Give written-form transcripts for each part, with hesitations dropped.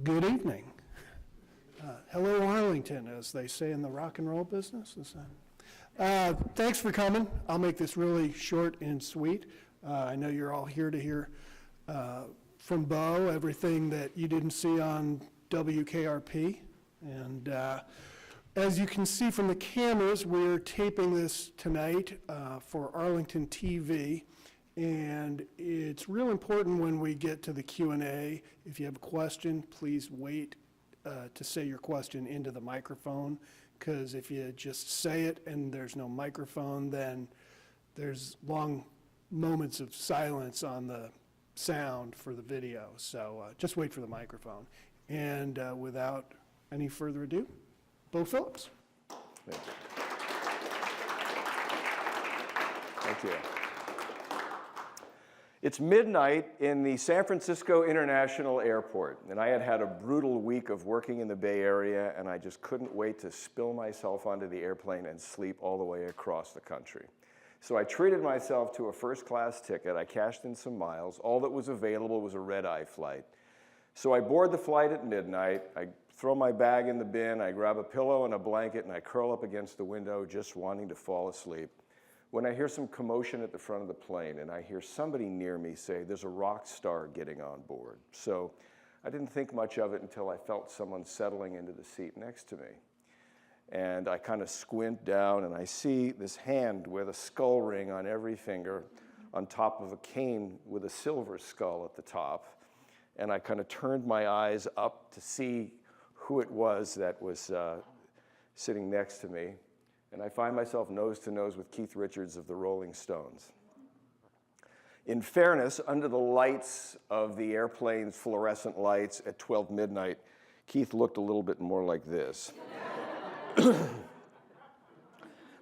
Good evening. Hello, Arlington, as they say in the rock and roll business. Thanks for coming. I'll make this really short and sweet. I know you're all here to hear from Beau everything that you didn't see on WKRP. And as you can see from the cameras, we're taping this tonight for Arlington TV. And it's real important when we get to the Q&A. If you have a question, please wait to say your question into the microphone, because if you just say it and there's no microphone, then there's long moments of silence on the sound for the video. So just wait for the microphone. And without any further ado, Beau Phillips. Thank you. Thank you. It's midnight in the San Francisco International Airport, and I had had a brutal week of working in the Bay Area, and I just couldn't wait to spill myself onto the airplane and sleep all the way across the country. So I treated myself to a first-class ticket. I cashed in some miles. All that was available was a red-eye flight. So I board the flight at midnight. I throw my bag in the bin. I grab a pillow and a blanket, and I curl up against the window, just wanting to fall asleep, when I hear some commotion at the front of the plane, and I hear somebody near me say, "There's a rock star getting on board." So I didn't think much of it until I felt someone settling into the seat next to me. And I kind of squint down, and I see this hand with a skull ring on every finger on top of a cane with a silver skull at the top. And I kind of turned my eyes up to see who it was that was sitting next to me. And I find myself nose to nose with Keith Richards of the Rolling Stones. In fairness, under the lights of the airplane's fluorescent lights at 12 midnight, Keith looked a little bit more like this.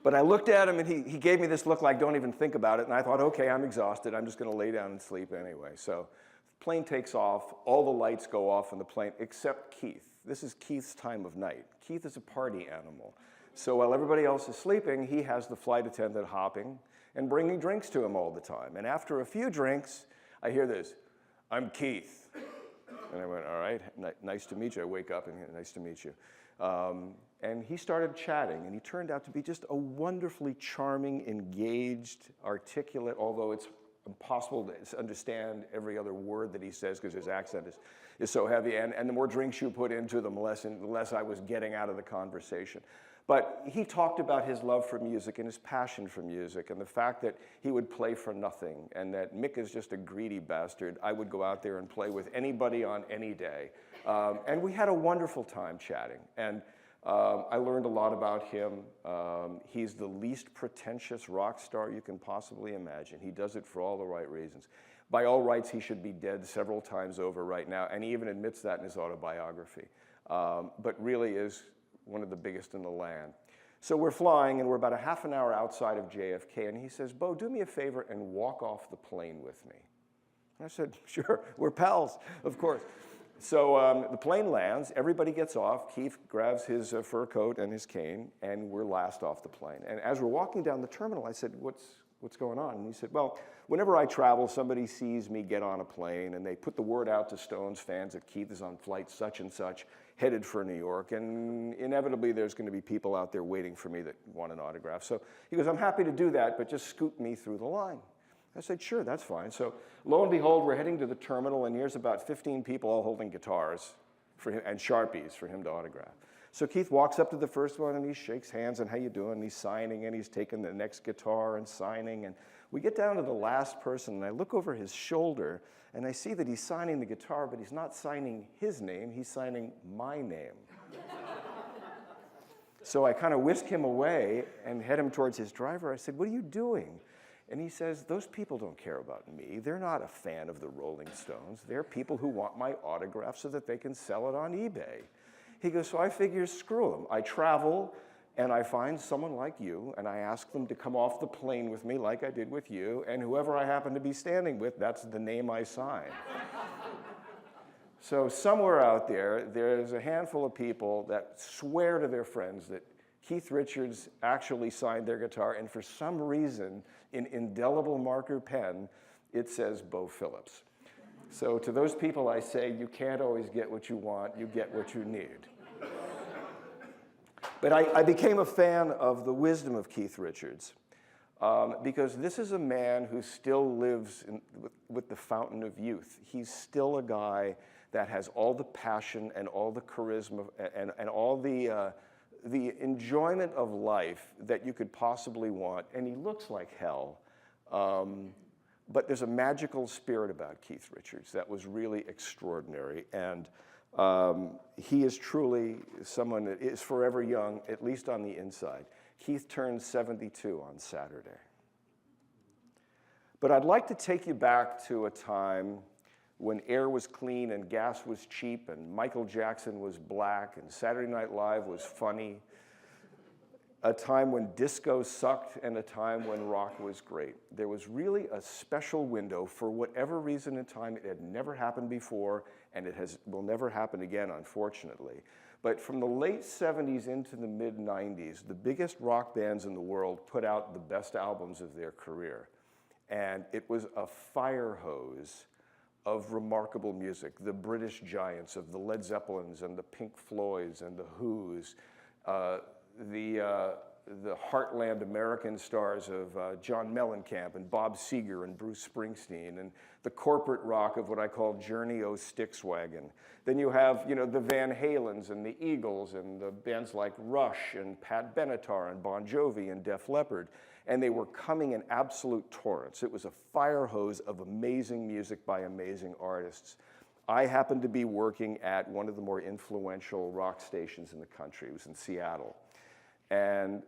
But I looked at him, and he gave me this look like, "Don't even think about it." And I thought, okay, I'm exhausted. I'm just going to lay down and sleep anyway. So the plane takes off. All the lights go off on the plane except Keith. This is Keith's time of night. Keith is a party animal. So while everybody else is sleeping, he has the flight attendant hopping and bringing drinks to him all the time. And after a few drinks, I hear this, "I'm Keith." And I went, "All right, nice to meet you." I wake up and "Nice to meet you." And he started chatting, and he turned out to be just a wonderfully charming, engaged, articulate, although it's impossible to understand every other word that he says because his accent is so heavy. And the more drinks you put into them, the less I was getting out of the conversation. But he talked about his love for music and his passion for music and the fact that he would play for nothing and that Mick is just a greedy bastard. I would go out there and play with anybody on any day. And we had a wonderful time chatting. And I learned a lot about him. He's the least pretentious rock star you can possibly imagine. He does it for all the right reasons. By all rights, he should be dead several times over right now, and he even admits that in his autobiography. But really is one of the biggest in the land. So we're flying, and we're about a half an hour outside of JFK, and he says, "Beau, do me a favor and walk off the plane with me." And I said, "Sure, we're pals, of course." So the plane lands, everybody gets off, Keith grabs his fur coat and his cane, and we're last off the plane. And as we're walking down the terminal, I said, what's going on? And he said, "Well, whenever I travel, somebody sees me get on a plane, and they put the word out to Stones fans that Keith is on flight such and such, headed for New York, and inevitably there's going to be people out there waiting for me that want an autograph." So he goes, "I'm happy to do that, but just scoot me through the line." I said, "Sure, that's fine." So lo and behold, we're heading to the terminal, and here's about 15 people all holding guitars for him, and Sharpies for him to autograph. So Keith walks up to the first one, and he shakes hands, and "How you doing?" And he's signing, and he's taking the next guitar and signing. And we get down to the last person, and I look over his shoulder, and I see that he's signing the guitar, but he's not signing his name, he's signing my name. So I kind of whisk him away and head him towards his driver. I said, "What are you doing?" And he says, "Those people don't care about me. They're not a fan of the Rolling Stones. They're people who want my autograph so that they can sell it on eBay." He goes, "So I figure, screw them. I travel, and I find someone like you, and I ask them to come off the plane with me like I did with you, and whoever I happen to be standing with, that's the name I sign." So somewhere out there, there's a handful of people that swear to their friends that Keith Richards actually signed their guitar, and for some reason, in indelible marker pen, it says Beau Phillips. So to those people I say, you can't always get what you want, you get what you need. But I became a fan of the wisdom of Keith Richards because this is a man who still lives with the fountain of youth. He's still a guy that has all the passion and all the charisma and all the enjoyment of life that you could possibly want, and he looks like hell. But there's a magical spirit about Keith Richards that was really extraordinary, and he is truly someone that is forever young, at least on the inside. Keith turned 72 on Saturday. But I'd like to take you back to a time when air was clean and gas was cheap and Michael Jackson was black and Saturday Night Live was funny, a time when disco sucked and a time when rock was great. There was really a special window for whatever reason in time. It had never happened before, and it will never happen again, unfortunately. But from the late 70s into the mid 90s, the biggest rock bands in the world put out the best albums of their career. And it was a fire hose of remarkable music. The British giants of the Led Zeppelins and the Pink Floyds and the Who's, the heartland American stars of John Mellencamp and Bob Seger and Bruce Springsteen, and the corporate rock of what I call Journey O' Styxwagon. Then you have, the Van Halens and the Eagles and the bands like Rush and Pat Benatar and Bon Jovi and Def Leppard. And they were coming in absolute torrents. It was a fire hose of amazing music by amazing artists. I happened to be working at one of the more influential rock stations in the country. It was in Seattle. And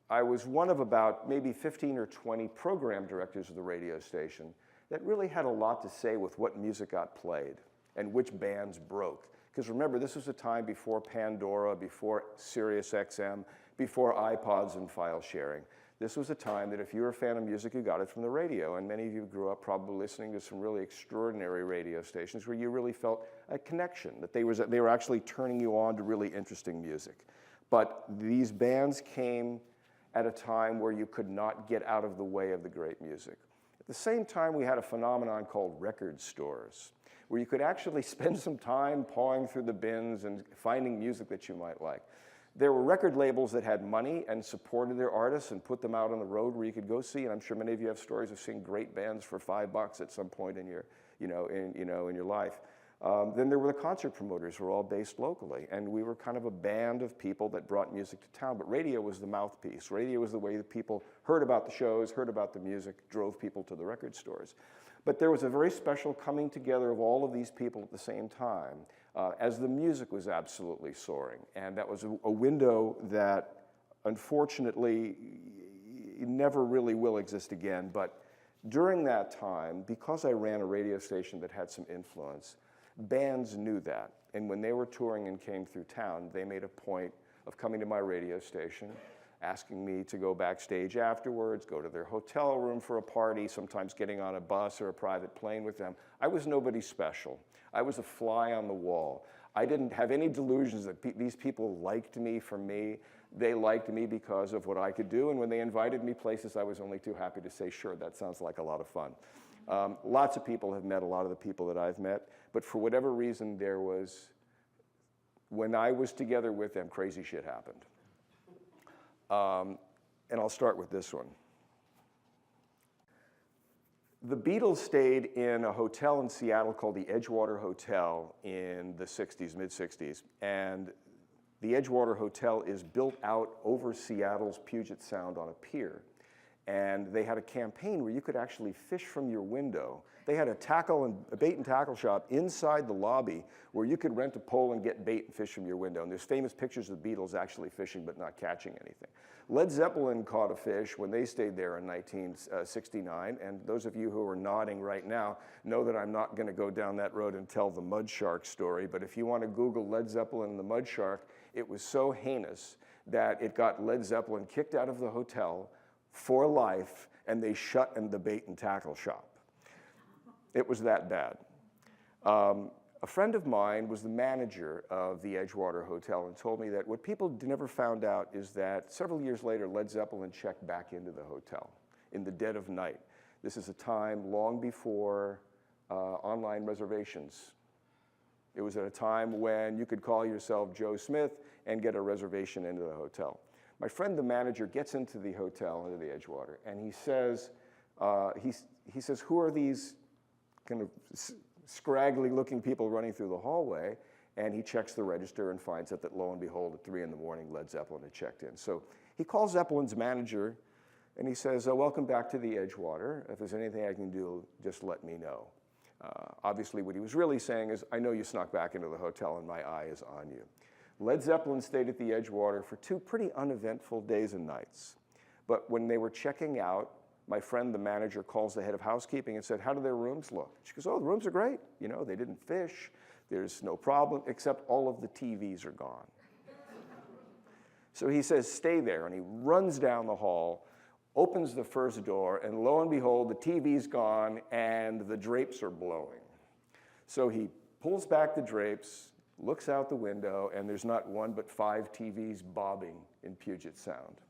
I was one of about maybe 15 or 20 program directors of the radio station that really had a lot to say with what music got played and which bands broke. Because remember, this was a time before Pandora, before Sirius XM, before iPods and file sharing. This was a time that if you were a fan of music, you got it from the radio. And many of you grew up probably listening to some really extraordinary radio stations where you really felt a connection, that they were actually turning you on to really interesting music. But these bands came at a time where you could not get out of the way of the great music. At the same time, we had a phenomenon called record stores, where you could actually spend some time pawing through the bins and finding music that you might like. There were record labels that had money and supported their artists and put them out on the road where you could go see, and I'm sure many of you have stories of seeing great bands for $5 at some point in your, in your life. Then there were the concert promoters who were all based locally, and we were kind of a band of people that brought music to town, but radio was the mouthpiece. Radio was the way that people heard about the shows, heard about the music, drove people to the record stores. But there was a very special coming together of all of these people at the same time as the music was absolutely soaring. And that was a window that unfortunately never really will exist again. But during that time, because I ran a radio station that had some influence, bands knew that. And when they were touring and came through town, they made a point of coming to my radio station, asking me to go backstage afterwards, go to their hotel room for a party, sometimes getting on a bus or a private plane with them. I was nobody special. I was a fly on the wall. I didn't have any delusions that these people liked me for me. They liked me because of what I could do, and when they invited me places, I was only too happy to say, sure, that sounds like a lot of fun. Lots of people have met a lot of the people that I've met, but for whatever reason, when I was together with them, crazy shit happened. And I'll start with this one. The Beatles stayed in a hotel in Seattle called the Edgewater Hotel in the 60s, mid-60s. And the Edgewater Hotel is built out over Seattle's Puget Sound on a pier. And they had a campaign where you could actually fish from your window. They had a bait and tackle shop inside the lobby where you could rent a pole and get bait and fish from your window. And there's famous pictures of the Beatles actually fishing but not catching anything. Led Zeppelin caught a fish when they stayed there in 1969. And those of you who are nodding right now know that I'm not going to go down that road and tell the mud shark story. But if you want to Google Led Zeppelin and the mud shark, it was so heinous that it got Led Zeppelin kicked out of the hotel for life, and they shut in the bait and tackle shop. It was that bad. A friend of mine was the manager of the Edgewater Hotel and told me that what people never found out is that several years later, Led Zeppelin checked back into the hotel in the dead of night. This is a time long before online reservations. It was at a time when you could call yourself Joe Smith and get a reservation into the hotel. My friend, the manager, gets into the hotel, into the Edgewater, and he says, who are these kind of scraggly-looking people running through the hallway? And he checks the register and finds out that, lo and behold, at 3 in the morning, Led Zeppelin had checked in. So he calls Zeppelin's manager, and he says, welcome back to the Edgewater. If there's anything I can do, just let me know. Obviously, what he was really saying is, I know you snuck back into the hotel, and my eye is on you. Led Zeppelin stayed at the Edgewater for 2 pretty uneventful days and nights. But when they were checking out, my friend, the manager, calls the head of housekeeping and said, how do their rooms look? She goes, oh, the rooms are great. You know, they didn't fish. There's no problem, except all of the TVs are gone. So he says, stay there, and he runs down the hall, opens the first door, and lo and behold, the TV's gone, and the drapes are blowing. So he pulls back the drapes, looks out the window, and there's not 1 but 5 TVs bobbing in Puget Sound.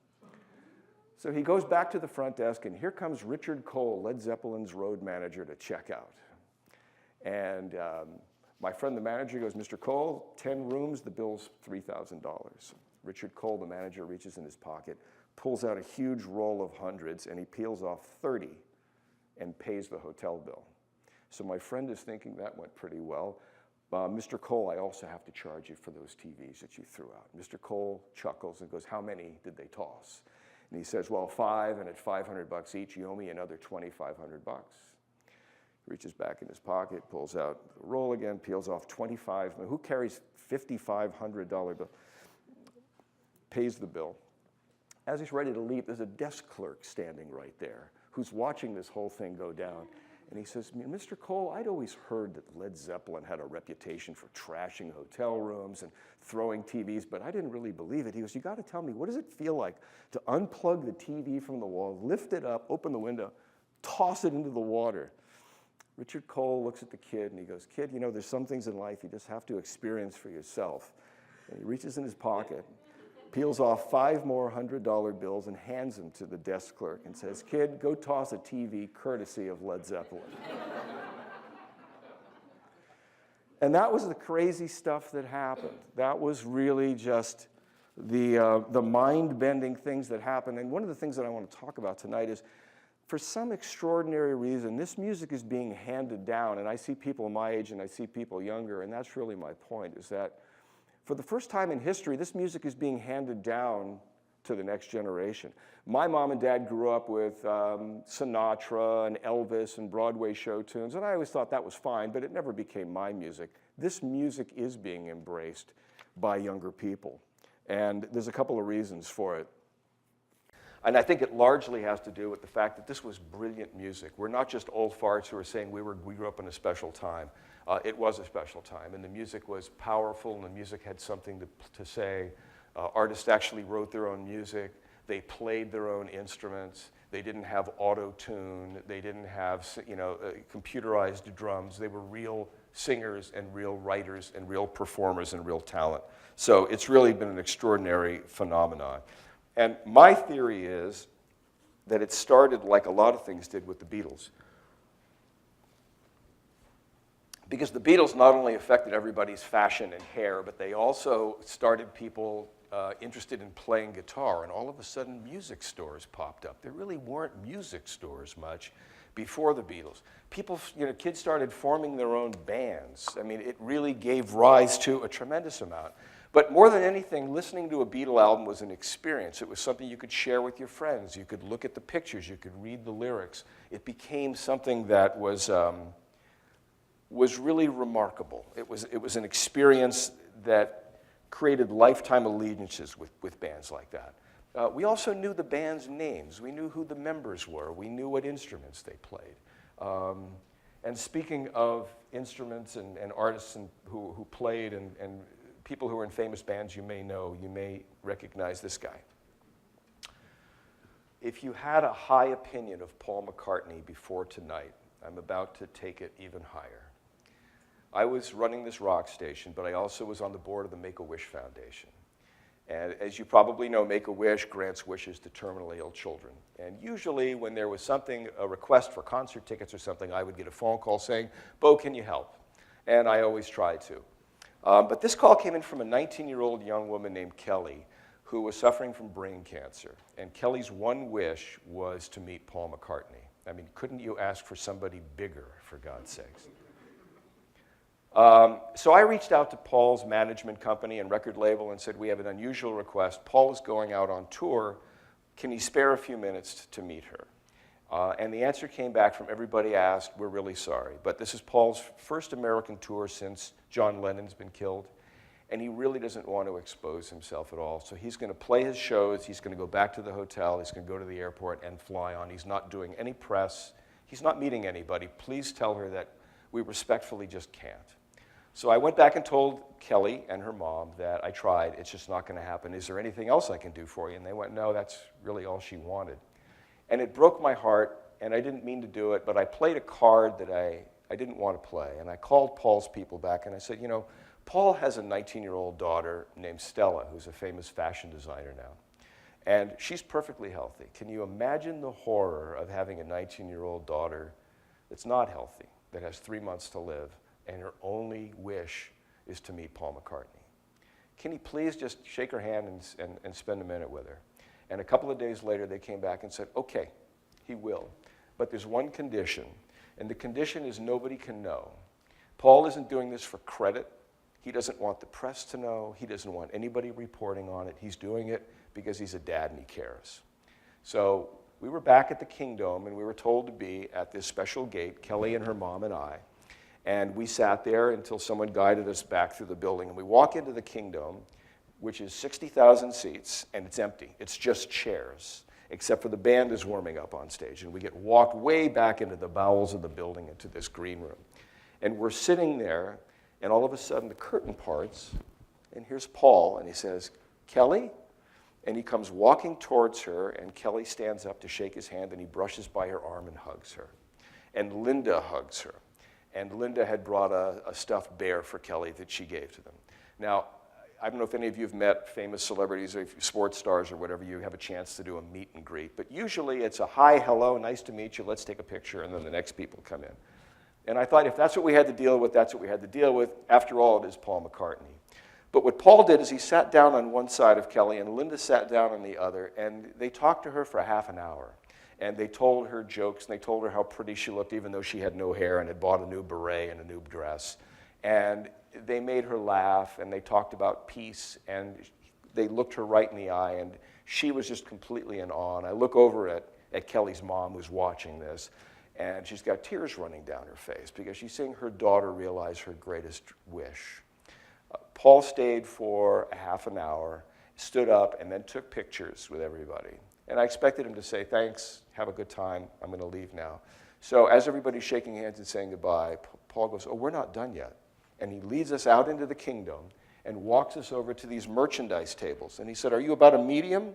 So he goes back to the front desk, and here comes Richard Cole, Led Zeppelin's road manager, to check out. And my friend, the manager, goes, Mr. Cole, 10 rooms, the bill's $3,000. Richard Cole, the manager, reaches in his pocket, pulls out a huge roll of hundreds, and he peels off 30 and pays the hotel bill. So my friend is thinking that went pretty well. Mr. Cole, I also have to charge you for those TVs that you threw out. Mr. Cole chuckles and goes, how many did they toss? And he says, well, 5, and at $500 each, you owe me another $2,500. Reaches back in his pocket, pulls out the roll again, peels off 25. Who carries $5,500 bill? Pays the bill. As he's ready to leave, there's a desk clerk standing right there who's watching this whole thing go down. And he says, Mr. Cole, I'd always heard that Led Zeppelin had a reputation for trashing hotel rooms and throwing TVs, but I didn't really believe it. He goes, you got to tell me, what does it feel like to unplug the TV from the wall, lift it up, open the window, toss it into the water? Richard Cole looks at the kid and he goes, kid, you know, there's some things in life you just have to experience for yourself. And he reaches in his pocket, peels off 5 more $100 bills and hands them to the desk clerk and says, kid, go toss a TV courtesy of Led Zeppelin. And that was the crazy stuff that happened. That was really just the mind-bending things that happened. And one of the things that I want to talk about tonight is, for some extraordinary reason, this music is being handed down, and I see people my age and I see people younger, and that's really my point, is that for the first time in history, this music is being handed down to the next generation. My mom and dad grew up with Sinatra and Elvis and Broadway show tunes, and I always thought that was fine, but it never became my music. This music is being embraced by younger people, and there's a couple of reasons for it. And I think it largely has to do with the fact that this was brilliant music. We're not just old farts who are saying we grew up in a special time. It was a special time, and the music was powerful, and the music had something to say. Artists actually wrote their own music. They played their own instruments. They didn't have auto-tune. They didn't have, computerized drums. They were real singers and real writers and real performers and real talent. So it's really been an extraordinary phenomenon. And my theory is that it started like a lot of things did with the Beatles. Because the Beatles not only affected everybody's fashion and hair, but they also started people interested in playing guitar, and all of a sudden music stores popped up. There really weren't music stores much before the Beatles. People, kids started forming their own bands. I mean, it really gave rise to a tremendous amount. But more than anything, listening to a Beatle album was an experience. It was something you could share with your friends. You could look at the pictures. You could read the lyrics. It became something that was really remarkable. It was an experience that created lifetime allegiances with bands like that. We also knew the band's names. We knew who the members were. We knew what instruments they played. And speaking of instruments and artists who played and people who are in famous bands you may recognize this guy. If you had a high opinion of Paul McCartney before tonight, I'm about to take it even higher. I was running this rock station, but I also was on the board of the Make-A-Wish Foundation. And as you probably know, Make-A-Wish grants wishes to terminally ill children. And usually when there was something, a request for concert tickets or something, I would get a phone call saying, Beau, can you help? And I always try to. But this call came in from a 19-year-old young woman named Kelly who was suffering from brain cancer. And Kelly's one wish was to meet Paul McCartney. I mean, couldn't you ask for somebody bigger, for God's sakes? So I reached out to Paul's management company and record label and said, we have an unusual request. Paul is going out on tour. Can you spare a few minutes to meet her? And the answer came back from everybody asked, we're really sorry. But this is Paul's first American tour since John Lennon's been killed. And he really doesn't want to expose himself at all. So he's going to play his shows. He's going to go back to the hotel. He's going to go to the airport and fly on. He's not doing any press. He's not meeting anybody. Please tell her that we respectfully just can't. So I went back and told Kelly and her mom that I tried. It's just not going to happen. Is there anything else I can do for you? And they went, no, that's really all she wanted. And it broke my heart, and I didn't mean to do it, but I played a card that I didn't want to play. And I called Paul's people back, and I said, you know, Paul has a 19-year-old daughter named Stella, who's a famous fashion designer now. And she's perfectly healthy. Can you imagine the horror of having a 19-year-old daughter that's not healthy, that has 3 months to live, and her only wish is to meet Paul McCartney? Can you please just shake her hand and spend a minute with her? And a couple of days later, they came back and said, okay, he will. But there's one condition, and the condition is nobody can know. Paul isn't doing this for credit. He doesn't want the press to know. He doesn't want anybody reporting on it. He's doing it because he's a dad and he cares. So we were back at the Kingdom, and we were told to be at this special gate, Kelly and her mom and I. And we sat there until someone guided us back through the building. And we walk into the Kingdom, which is 60,000 seats, and it's empty. It's just chairs, except for the band is warming up on stage. And we get walked way back into the bowels of the building, into this green room. And we're sitting there, and all of a sudden the curtain parts, and here's Paul, and he says, Kelly? And he comes walking towards her, and Kelly stands up to shake his hand, and he brushes by her arm and hugs her. And Linda hugs her. And Linda had brought a stuffed bear for Kelly that she gave to them. Now, I don't know if any of you have met famous celebrities or sports stars or whatever, you have a chance to do a meet and greet. But usually it's a hi, hello, nice to meet you, let's take a picture, and then the next people come in. And I thought if that's what we had to deal with, that's what we had to deal with. After all, it is Paul McCartney. But what Paul did is he sat down on one side of Kelly, and Linda sat down on the other, and they talked to her for half an hour. And they told her jokes, and they told her how pretty she looked, even though she had no hair and had bought a new beret and a new dress. And they made her laugh, and they talked about peace, and they looked her right in the eye, and she was just completely in awe. And I look over at Kelly's mom, who's watching this, and she's got tears running down her face because she's seeing her daughter realize her greatest wish. Paul stayed for a half an hour, stood up, and then took pictures with everybody. And I expected him to say, thanks, have a good time, I'm going to leave now. So as everybody's shaking hands and saying goodbye, Paul goes, oh, we're not done yet. And he leads us out into the Kingdom and walks us over to these merchandise tables. And he said, are you about a medium?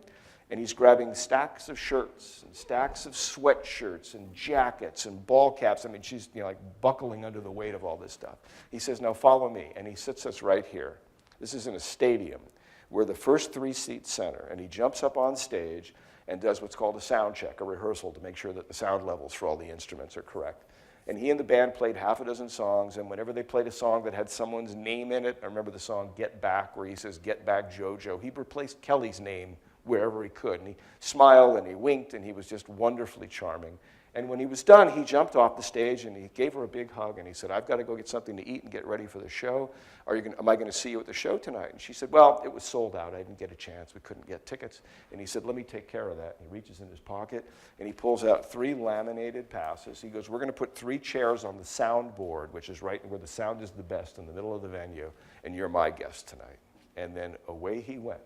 And he's grabbing stacks of shirts and stacks of sweatshirts and jackets and ball caps. I mean, she's like buckling under the weight of all this stuff. He says, now follow me. And he sits us right here. This is in a stadium. We're the first 3-seat center. And he jumps up on stage and does what's called a sound check, a rehearsal, to make sure that the sound levels for all the instruments are correct. And he and the band played half a dozen songs, and whenever they played a song that had someone's name in it, I remember the song Get Back, where he says, Get Back JoJo, he replaced Kelly's name wherever he could. And he smiled and he winked, and he was just wonderfully charming. And when he was done, he jumped off the stage and he gave her a big hug, and he said, I've got to go get something to eat and get ready for the show. Am I going to see you at the show tonight? And she said, well, it was sold out. I didn't get a chance. We couldn't get tickets. And he said, let me take care of that. And he reaches in his pocket and he pulls out 3 laminated passes. He goes, we're going to put 3 chairs on the sound board, which is right where the sound is the best, in the middle of the venue, and you're my guest tonight. And then away he went.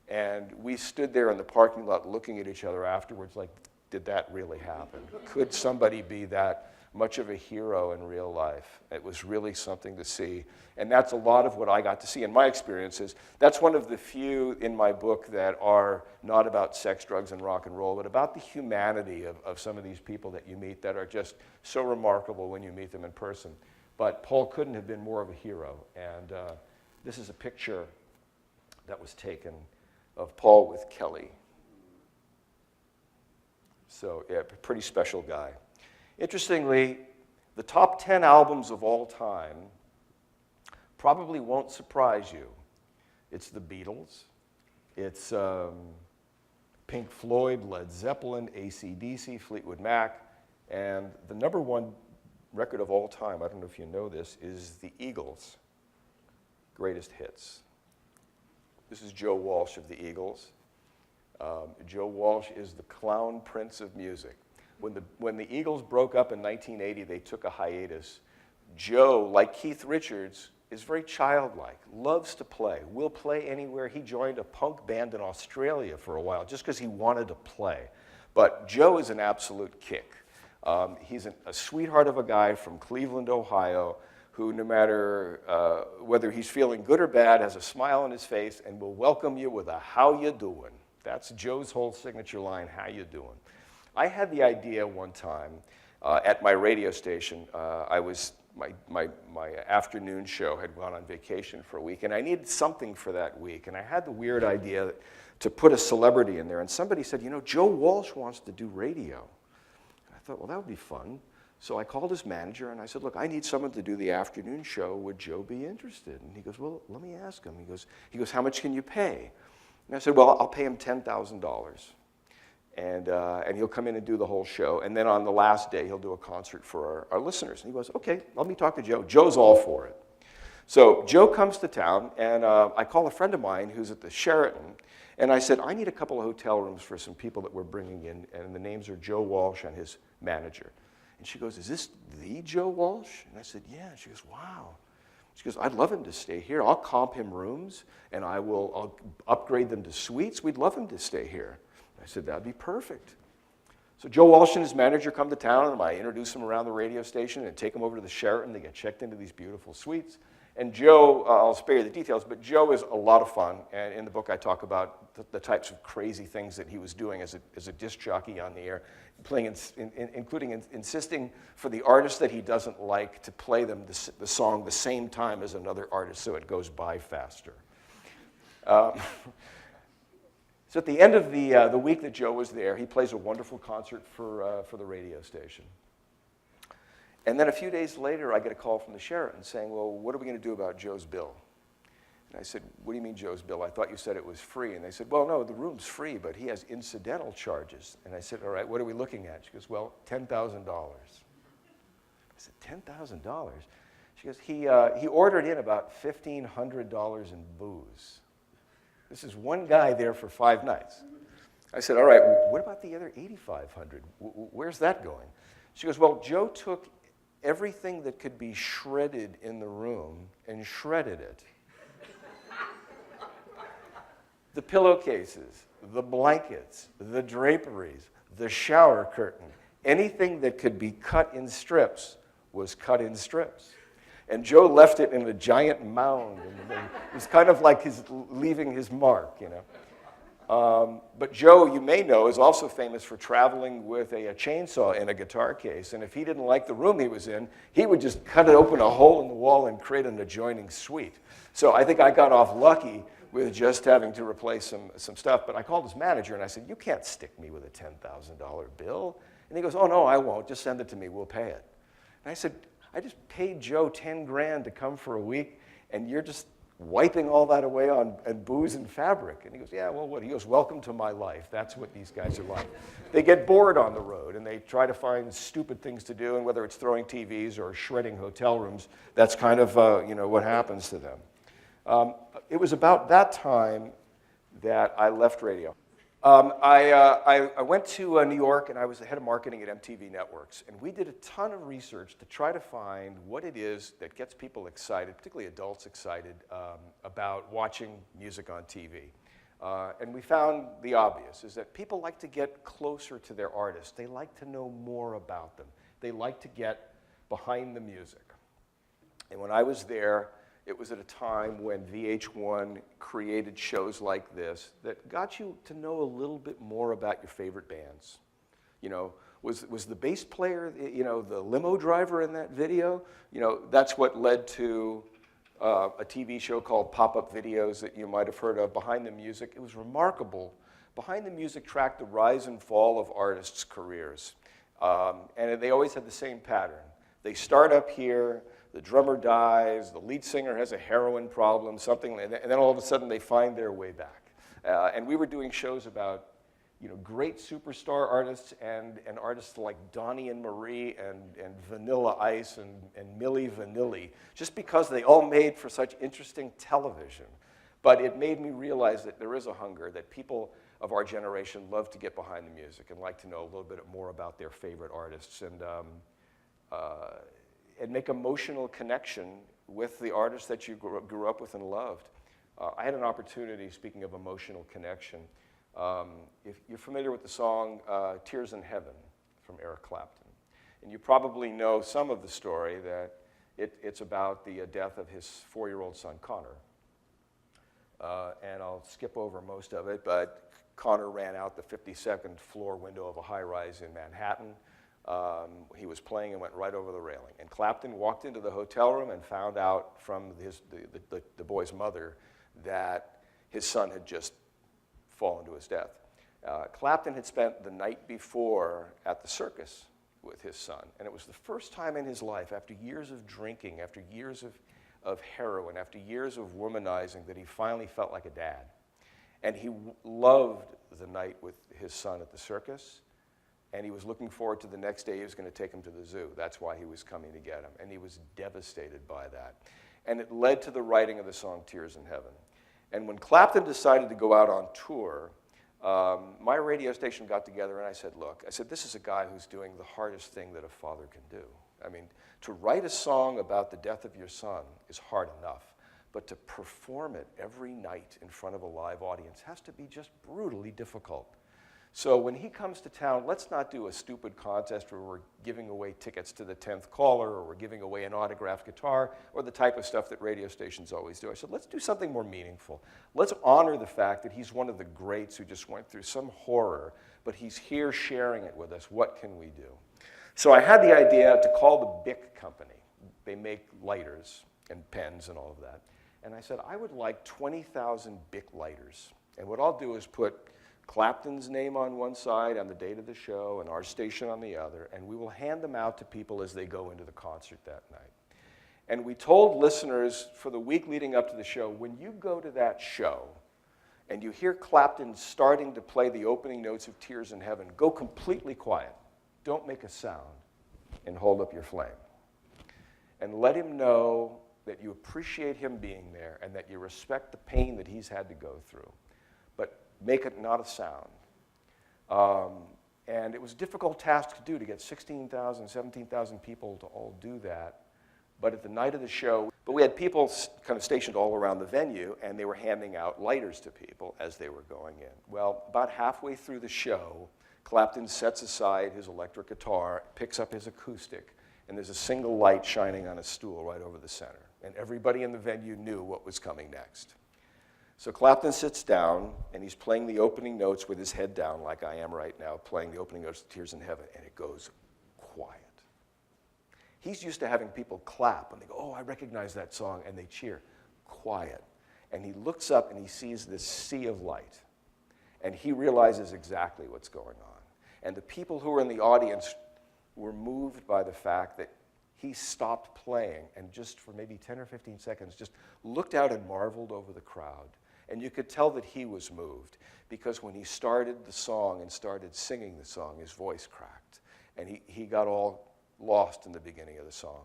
And we stood there in the parking lot looking at each other afterwards like, did that really happen? Could somebody be that much of a hero in real life? It was really something to see. And that's a lot of what I got to see in my experiences. That's one of the few in my book that are not about sex, drugs, and rock and roll, but about the humanity of some of these people that you meet that are just so remarkable when you meet them in person. But Paul couldn't have been more of a hero. And this is a picture that was taken of Paul with Kelly. So, yeah, pretty special guy. Interestingly, the top 10 albums of all time probably won't surprise you. It's the Beatles, it's Pink Floyd, Led Zeppelin, AC/DC, Fleetwood Mac, and the number one record of all time, I don't know if you know this, is the Eagles' greatest hits. This is Joe Walsh of the Eagles. Joe Walsh is the clown prince of music. When the Eagles broke up in 1980, they took a hiatus. Joe, like Keith Richards, is very childlike, loves to play, will play anywhere. He joined a punk band in Australia for a while just because he wanted to play. But Joe is an absolute kick. He's a sweetheart of a guy from Cleveland, Ohio, who no matter whether he's feeling good or bad, has a smile on his face and will welcome you with a "how you doing?" That's Joe's whole signature line, "how you doing?" I had the idea one time at my radio station. My afternoon show had gone on vacation for a week, and I needed something for that week. And I had the weird idea to put a celebrity in there. And somebody said, you know, Joe Walsh wants to do radio. And I thought, well, that would be fun. So I called his manager, and I said, look, I need someone to do the afternoon show. Would Joe be interested? And he goes, well, let me ask him. He goes, how much can you pay? And I said, well, I'll pay him $10,000. And he'll come in and do the whole show. And then on the last day, he'll do a concert for our listeners. And he goes, okay, let me talk to Joe. Joe's all for it. So Joe comes to town, and I call a friend of mine who's at the Sheraton. And I said, I need a couple of hotel rooms for some people that we're bringing in. And the names are Joe Walsh and his manager. And she goes, is this the Joe Walsh? And I said, yeah. She goes, wow. She goes, I'd love him to stay here. I'll comp him rooms, and I'll upgrade them to suites. We'd love him to stay here. I said, that'd be perfect. So Joe Walsh and his manager come to town, and I introduce them around the radio station and take them over to the Sheraton. They get checked into these beautiful suites. And Joe, I'll spare you the details, but Joe is a lot of fun. And in the book, I talk about the types of crazy things that he was doing as a disc jockey on the air, including insisting for the artist that he doesn't like to play them the song the same time as another artist so it goes by faster. So at the end of the week that Joe was there, he plays a wonderful concert for the radio station. And then a few days later, I get a call from the Sheraton saying, well, what are we going to do about Joe's bill? And I said, what do you mean Joe's bill? I thought you said it was free. And they said, well, no, the room's free, but he has incidental charges. And I said, all right, what are we looking at? She goes, well, $10,000. I said, $10,000? She goes, he ordered in about $1,500 in booze. This is one guy there for 5 nights. I said, all right, what about the other $8,500? Where's that going? She goes, well, Joe took everything that could be shredded in the room and shredded it. The pillowcases, the blankets, the draperies, the shower curtain, anything that could be cut in strips was cut in strips. And Joe left it in a giant mound. And it was kind of like leaving his mark, you know. But Joe, you may know, is also famous for traveling with a chainsaw in a guitar case. And if he didn't like the room he was in, he would just cut it open a hole in the wall and create an adjoining suite. So I think I got off lucky with just having to replace some stuff. But I called his manager and I said, you can't stick me with a $10,000 bill. And he goes, oh, no, I won't. Just send it to me. We'll pay it. And I said, I just paid Joe $10,000 to come for a week, and you're just wiping all that away on booze and fabric. And he goes, yeah, well, what? He goes, welcome to my life. That's what these guys are like. They get bored on the road, and they try to find stupid things to do, and whether it's throwing TVs or shredding hotel rooms, that's kind of what happens to them. It was about that time that I left radio. I went to New York, and I was the head of marketing at MTV Networks. And we did a ton of research to try to find what it is that gets people excited, particularly adults excited, about watching music on TV. And we found the obvious, is that people like to get closer to their artists. They like to know more about them. They like to get behind the music. And when I was there, it was at a time when VH1 created shows like this that got you to know a little bit more about your favorite bands. You know, was the bass player, you know, the limo driver in that video? You know, that's what led to a TV show called Pop-Up Videos that you might have heard of, Behind the Music. It was remarkable. Behind the Music tracked the rise and fall of artists' careers. And they always had the same pattern. They start up here, the drummer dies, the lead singer has a heroin problem, something, and then all of a sudden they find their way back. And we were doing shows about great superstar artists and artists like Donnie and Marie and Vanilla Ice and Milli Vanilli, just because they all made for such interesting television. But it made me realize that there is a hunger, that people of our generation love to get behind the music and like to know a little bit more about their favorite artists and make emotional connection with the artists that you grew up with and loved. I had an opportunity, speaking of emotional connection, if you're familiar with the song Tears in Heaven from Eric Clapton, and you probably know some of the story that it's about the death of his 4-year-old son, Connor. And I'll skip over most of it, but Connor ran out the 52nd floor window of a high-rise in Manhattan. He was playing and went right over the railing. And Clapton walked into the hotel room and found out from the boy's mother that his son had just fallen to his death. Clapton had spent the night before at the circus with his son, and it was the first time in his life, after years of drinking, after years of heroin, after years of womanizing, that he finally felt like a dad. And he loved the night with his son at the circus, and he was looking forward to the next day he was going to take him to the zoo. That's why he was coming to get him, and he was devastated by that. And it led to the writing of the song Tears in Heaven. And when Clapton decided to go out on tour, my radio station got together and I said, look, this is a guy who's doing the hardest thing that a father can do. I mean, to write a song about the death of your son is hard enough, but to perform it every night in front of a live audience has to be just brutally difficult. So when he comes to town, let's not do a stupid contest where we're giving away tickets to the 10th caller, or we're giving away an autographed guitar, or the type of stuff that radio stations always do. I said, let's do something more meaningful. Let's honor the fact that he's one of the greats who just went through some horror, but he's here sharing it with us. What can we do? So I had the idea to call the Bic company. They make lighters and pens and all of that. And I said, I would like 20,000 Bic lighters. And what I'll do is put Clapton's name on one side on the date of the show and our station on the other, and we will hand them out to people as they go into the concert that night. And we told listeners for the week leading up to the show, when you go to that show and you hear Clapton starting to play the opening notes of Tears in Heaven, go completely quiet. Don't make a sound and hold up your flame. And let him know that you appreciate him being there and that you respect the pain that he's had to go through. But make it not a sound. And it was a difficult task to do, to get 16,000, 17,000 people to all do that. But at the night of the show, we had people kind of stationed all around the venue, and they were handing out lighters to people as they were going in. Well, about halfway through the show, Clapton sets aside his electric guitar, picks up his acoustic, and there's a single light shining on a stool right over the center. And everybody in the venue knew what was coming next. So Clapton sits down, and he's playing the opening notes with his head down, like I am right now, playing the opening notes of Tears in Heaven, and it goes quiet. He's used to having people clap, and they go, oh, I recognize that song, and they cheer. Quiet. And he looks up, and he sees this sea of light, and he realizes exactly what's going on. And the people who were in the audience were moved by the fact that he stopped playing and just for maybe 10 or 15 seconds just looked out and marveled over the crowd. And you could tell that he was moved, because when he started the song and started singing the song, his voice cracked. And he got all lost in the beginning of the song.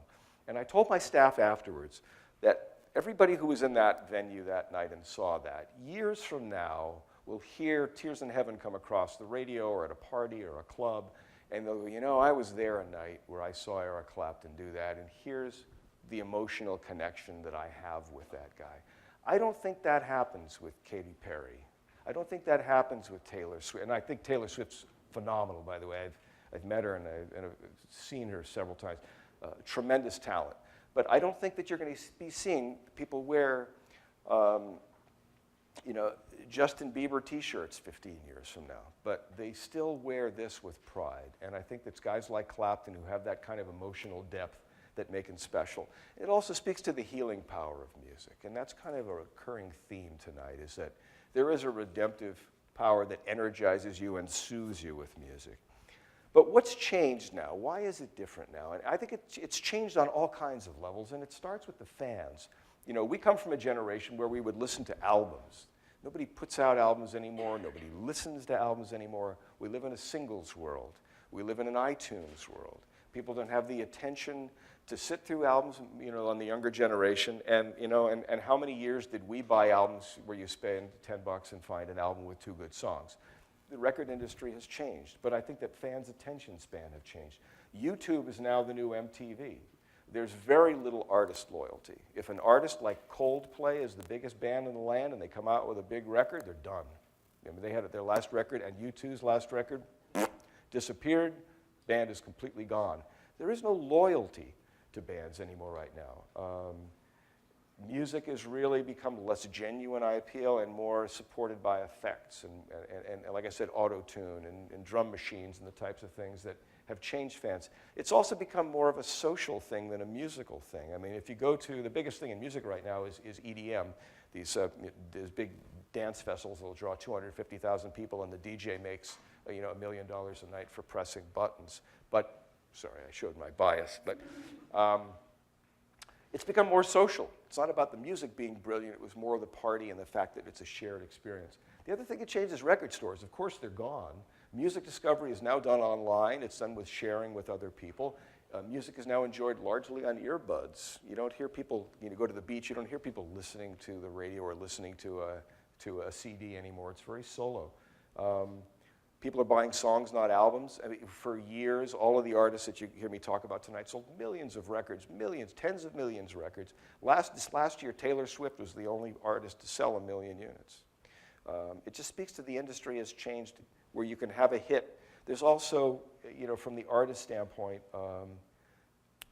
And I told my staff afterwards that everybody who was in that venue that night and saw that, years from now, will hear Tears in Heaven come across the radio or at a party or a club, and they'll go, you know, I was there a night where I saw Eric Clapton do that, and here's the emotional connection that I have with that guy. I don't think that happens with Katy Perry. I don't think that happens with Taylor Swift. And I think Taylor Swift's phenomenal, by the way. I've met her and I've seen her several times. Tremendous talent. But I don't think that you're going to be seeing people wear, Justin Bieber T-shirts 15 years from now. But they still wear this with pride. And I think that guys like Clapton who have that kind of emotional depth that make it special. It also speaks to the healing power of music, and that's kind of a recurring theme tonight, is that there is a redemptive power that energizes you and soothes you with music. But what's changed now? Why is it different now? And I think it's changed on all kinds of levels, and it starts with the fans. You know, we come from a generation where we would listen to albums. Nobody puts out albums anymore. Nobody listens to albums anymore. We live in a singles world. We live in an iTunes world. People don't have the attention to sit through albums, you know, on the younger generation. And, you know, and how many years did we buy albums where you spend $10 and find an album with 2 good songs? The record industry has changed, but I think that fans' attention span have changed. YouTube is now the new MTV. There's very little artist loyalty. If an artist like Coldplay is the biggest band in the land and they come out with a big record, they're done. I mean, they had their last record, and U2's last record disappeared, band is completely gone. There is no loyalty to bands anymore right now. Music has really become less genuine, I feel, and more supported by effects and like I said, auto-tune and drum machines and the types of things that have changed fans. It's also become more of a social thing than a musical thing. I mean, if you go to, the biggest thing in music right now is EDM. These big dance festivals will draw 250,000 people, and the DJ makes you know, $1 million a night for pressing buttons. But, sorry, I showed my bias, but it's become more social. It's not about the music being brilliant. It was more of the party and the fact that it's a shared experience. The other thing that changed is record stores. Of course, they're gone. Music discovery is now done online. It's done with sharing with other people. Music is now enjoyed largely on earbuds. You don't hear people, you know, go to the beach, you don't hear people listening to the radio or listening to a CD anymore. It's very solo. People are buying songs, not albums. I mean, for years, all of the artists that you hear me talk about tonight sold millions of records, millions, tens of millions of records. This last year, Taylor Swift was the only artist to sell 1 million units. It just speaks to the industry has changed, where you can have a hit. There's also, you know, from the artist standpoint,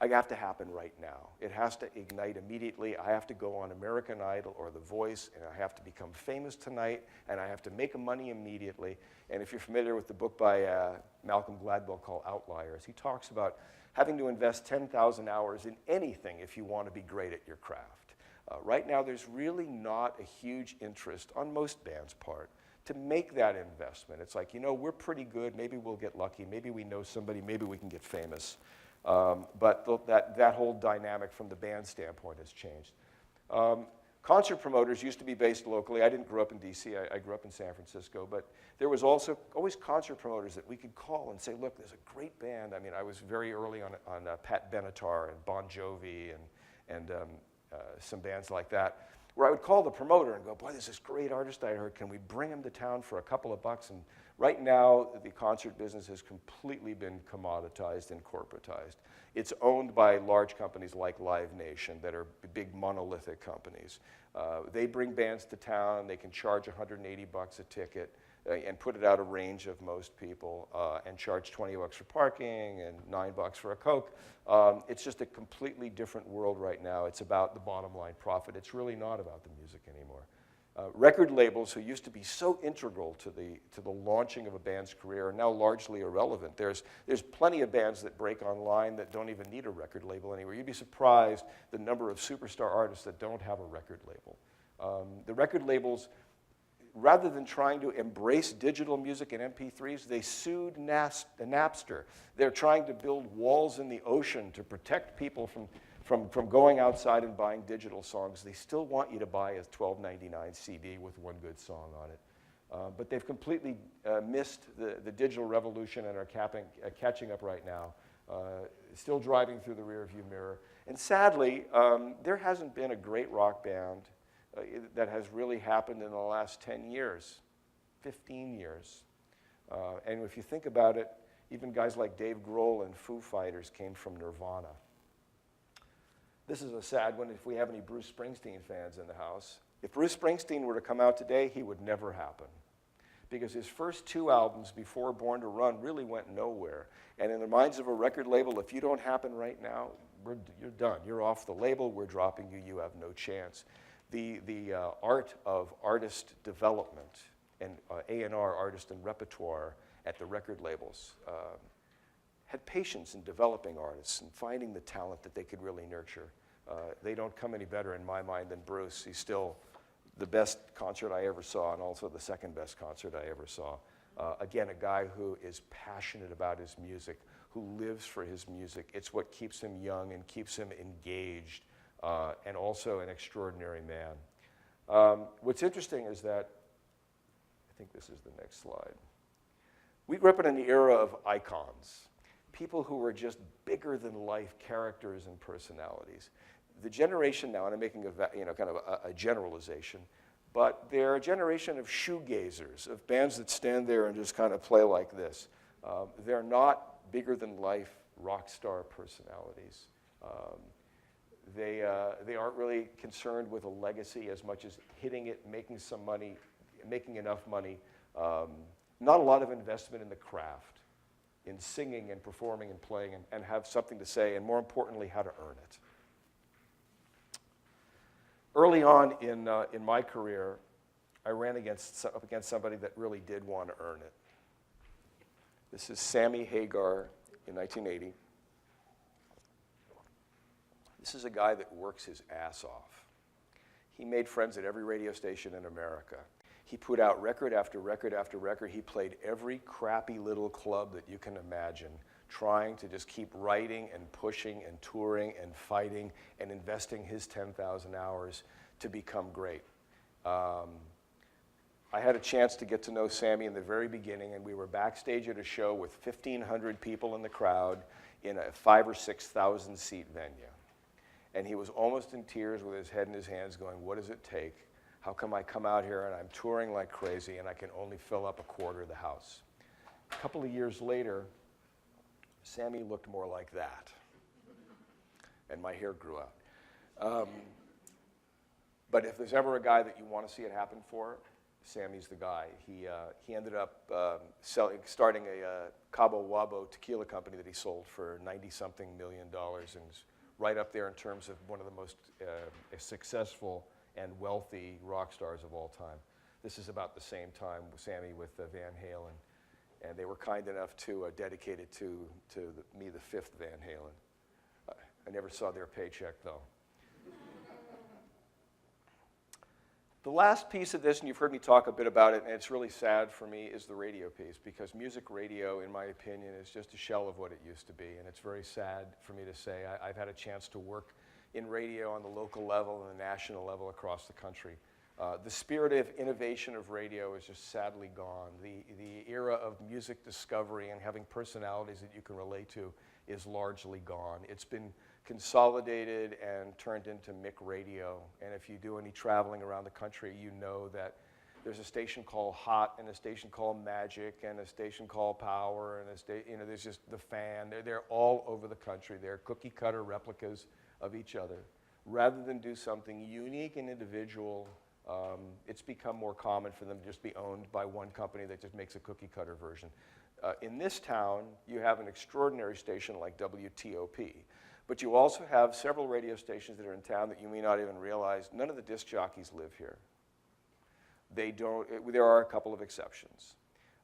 I have to happen right now. It has to ignite immediately. I have to go on American Idol or The Voice, and I have to become famous tonight, and I have to make money immediately. And if you're familiar with the book by Malcolm Gladwell called Outliers, he talks about having to invest 10,000 hours in anything if you want to be great at your craft. Right now, there's really not a huge interest on most bands' part to make that investment. It's like, you know, we're pretty good. Maybe we'll get lucky. Maybe we know somebody. Maybe we can get famous. But that whole dynamic from the band standpoint has changed. Concert promoters used to be based locally. I didn't grow up in DC, I grew up in San Francisco, but there was also always concert promoters that we could call and say, look, there's a great band. I mean, I was very early on Pat Benatar and Bon Jovi and some bands like that, where I would call the promoter and go, boy, there's this great artist I heard. Can we bring him to town for a couple of bucks? And right now, the concert business has completely been commoditized and corporatized. It's owned by large companies like Live Nation that are big monolithic companies. They bring bands to town. They can charge $180 a ticket and put it out of range of most people and charge $20 for parking and $9 for a Coke. It's just a completely different world right now. It's about the bottom line profit. It's really not about the music anymore. Record labels, who used to be so integral to the launching of a band's career, are now largely irrelevant. There's plenty of bands that break online that don't even need a record label anymore. You'd be surprised the number of superstar artists that don't have a record label. The record labels, rather than trying to embrace digital music and MP3s, they sued Napster. They're trying to build walls in the ocean to protect people from going outside and buying digital songs. They still want you to buy a $12.99 CD with one good song on it. But they've completely missed the digital revolution and are catching up right now, still driving through the rearview mirror. And sadly, there hasn't been a great rock band that has really happened in the last 10 years, 15 years. And if you think about it, even guys like Dave Grohl and Foo Fighters came from Nirvana. This is a sad one if we have any Bruce Springsteen fans in the house. If Bruce Springsteen were to come out today, he would never happen. Because his first 2 albums before Born to Run really went nowhere. And in the minds of a record label, if you don't happen right now, you're done. You're off the label, we're dropping you, you have no chance. The art of artist development and A&R, artist and repertoire at the record labels, had patience in developing artists and finding the talent that they could really nurture. They don't come any better in my mind than Bruce. He's still the best concert I ever saw and also the second best concert I ever saw. Again, a guy who is passionate about his music, who lives for his music. It's what keeps him young and keeps him engaged, and also an extraordinary man. What's interesting is that, I think this is the next slide. We grew up in an era of icons, people who were just bigger than life characters and personalities. The generation now, and I'm making a generalization, but they're a generation of shoegazers, of bands that stand there and just kind of play like this. They're not bigger than life rock star personalities. They aren't really concerned with a legacy as much as hitting it, making some money, making enough money. Not a lot of investment in the craft, in singing and performing and playing and have something to say, and more importantly, how to earn it. Early on in my career, I ran up against somebody that really did want to earn it. This is Sammy Hagar in 1980. This is a guy that works his ass off. He made friends at every radio station in America. He put out record after record after record. He played every crappy little club that you can imagine, trying to just keep writing and pushing and touring and fighting and investing his 10,000 hours to become great. I had a chance to get to know Sammy in the very beginning, and we were backstage at a show with 1,500 people in the crowd in a 5,000 or 6,000 seat venue. And he was almost in tears with his head in his hands going, what does it take? How come I come out here and I'm touring like crazy and I can only fill up a quarter of the house? A couple of years later, Sammy looked more like that. And my hair grew out. But if there's ever a guy that you want to see it happen for, Sammy's the guy. He ended up starting a Cabo Wabo tequila company that he sold for $90-something million, and is right up there in terms of one of the most successful and wealthy rock stars of all time. This is about the same time with Sammy with Van Halen, and they were kind enough to dedicate it to me, the fifth Van Halen. I never saw their paycheck, though. The last piece of this, and you've heard me talk a bit about it, and it's really sad for me, is the radio piece, because music radio, in my opinion, is just a shell of what it used to be, and it's very sad for me to say. I've had a chance to work in radio on the local level and the national level across the country. The spirit of innovation of radio is just sadly gone. The era of music discovery and having personalities that you can relate to is largely gone. It's been consolidated and turned into Mick Radio. And if you do any traveling around the country, you know that there's a station called Hot and a station called Magic and a station called Power and there's just the Fan. They're all over the country. They're cookie cutter replicas of each other. Rather than do something unique and individual, it's become more common for them to just be owned by one company that just makes a cookie cutter version. In this town, you have an extraordinary station like WTOP, but you also have several radio stations that are in town that you may not even realize. None of the disc jockeys live here. They don't. There are a couple of exceptions.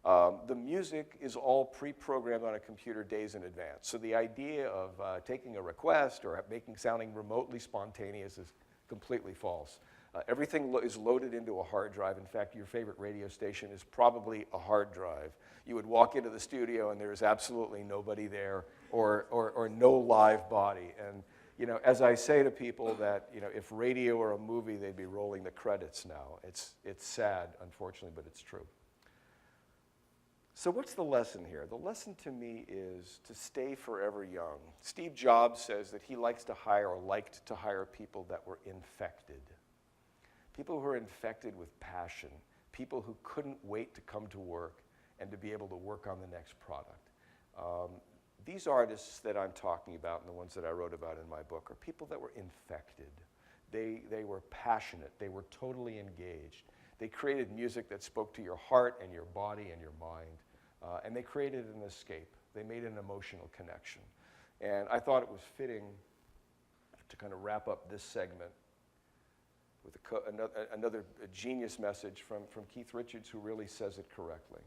The music is all pre-programmed on a computer days in advance. So the idea of taking a request or making sounding remotely spontaneous is completely false. Everything is loaded into a hard drive. In fact, your favorite radio station is probably a hard drive. You would walk into the studio and there's absolutely nobody there or no live body. And as I say to people that if radio were a movie, they'd be rolling the credits now. It's sad, unfortunately, but it's true. So what's the lesson here? The lesson to me is to stay forever young. Steve Jobs says that he liked to hire people that were infected. People who are infected with passion. People who couldn't wait to come to work and to be able to work on the next product. These artists that I'm talking about and the ones that I wrote about in my book are people that were infected. They were passionate. They were totally engaged. They created music that spoke to your heart and your body and your mind. And they created an escape. They made an emotional connection. And I thought it was fitting to kind of wrap up this segment with another genius message from Keith Richards, who really says it correctly.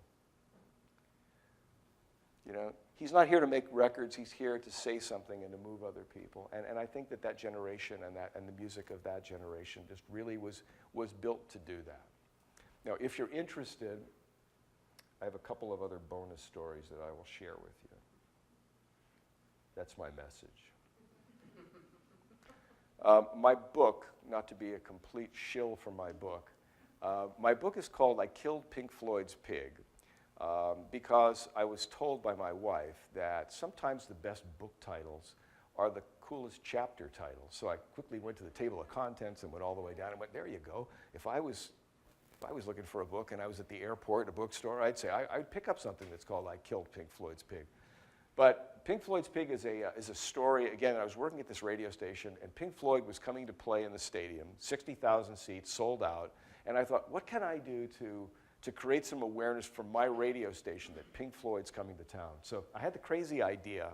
he's not here to make records. He's here to say something and to move other people. And I think that generation and the music of that generation just really was built to do that. Now, if you're interested, I have a couple of other bonus stories that I will share with you. That's my message. My book, not to be a complete shill for my book is called I Killed Pink Floyd's Pig, because I was told by my wife that sometimes the best book titles are the coolest chapter titles. So I quickly went to the table of contents and went all the way down and went, there you go. If I was looking for a book and I was at the airport, a bookstore, I'd say I'd pick up something that's called I Killed Pink Floyd's Pig. But Pink Floyd's Pig is a story. Again, I was working at this radio station, and Pink Floyd was coming to play in the stadium, 60,000 seats, sold out. And I thought, what can I do to create some awareness from my radio station that Pink Floyd's coming to town? So I had the crazy idea